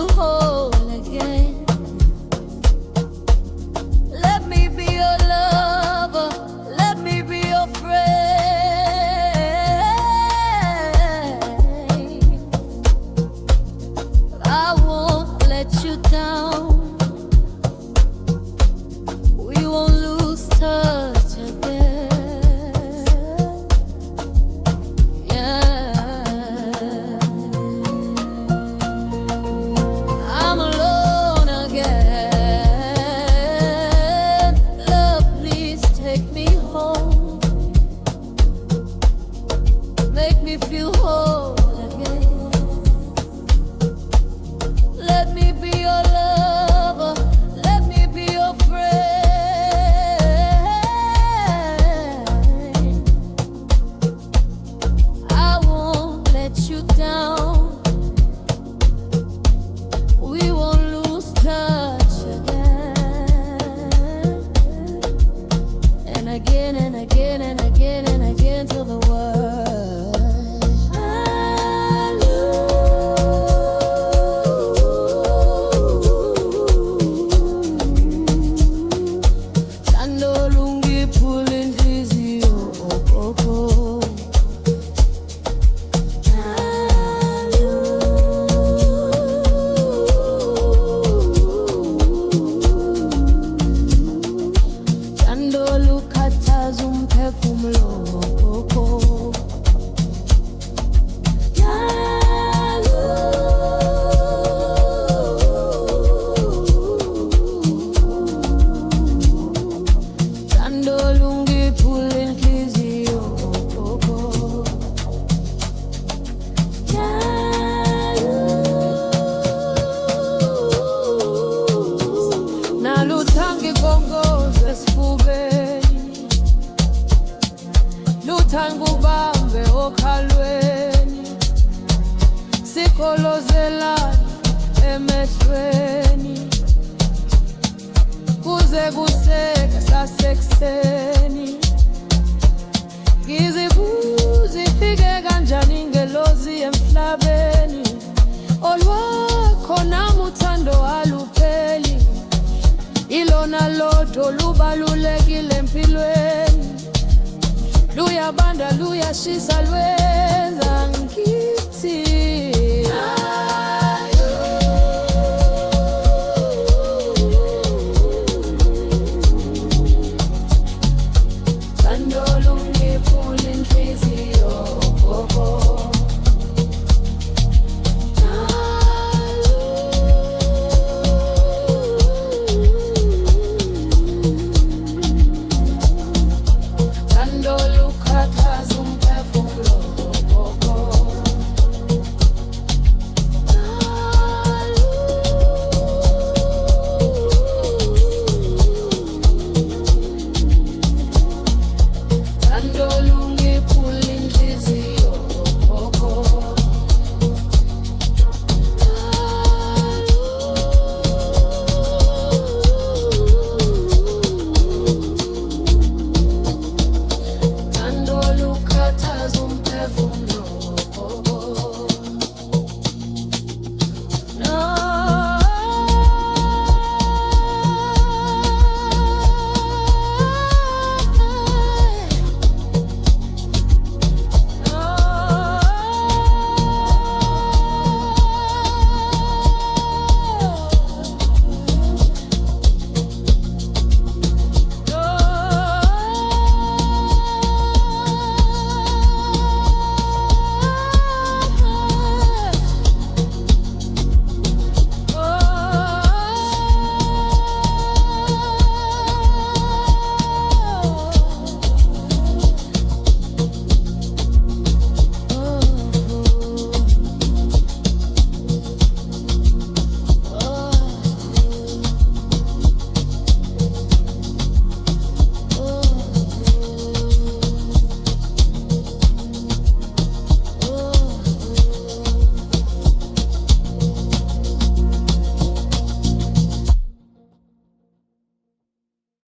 feel whole again. Let me be your lover, let me be your friend. I won't let you down. We won't lose touch again. I'm alone again. Love, please take me home. Make me feel whole again. Let me be your lover. Let me be your friend. I won't let you down. We won't lose touch again. And again and again and again and again till the world. Chando lungi pulling dizzy, oh, oh, oh. Chando lukataza umphefumulo, oh, oh. Chando lungi pulling dizzy, oh, oh, oh. Nalu tangi bongoze esifubeni, luthangi ubambe okhalweni, sikholozelana emehlweni, kuze kuseke sasekuseni. Ngizibuza ifike kanjani ingelozi emhlabeni, olwakho nami uthando alupheli, ilona lodwa lubalulekile empilweni, luyabanda luyashisa lwenza ngithi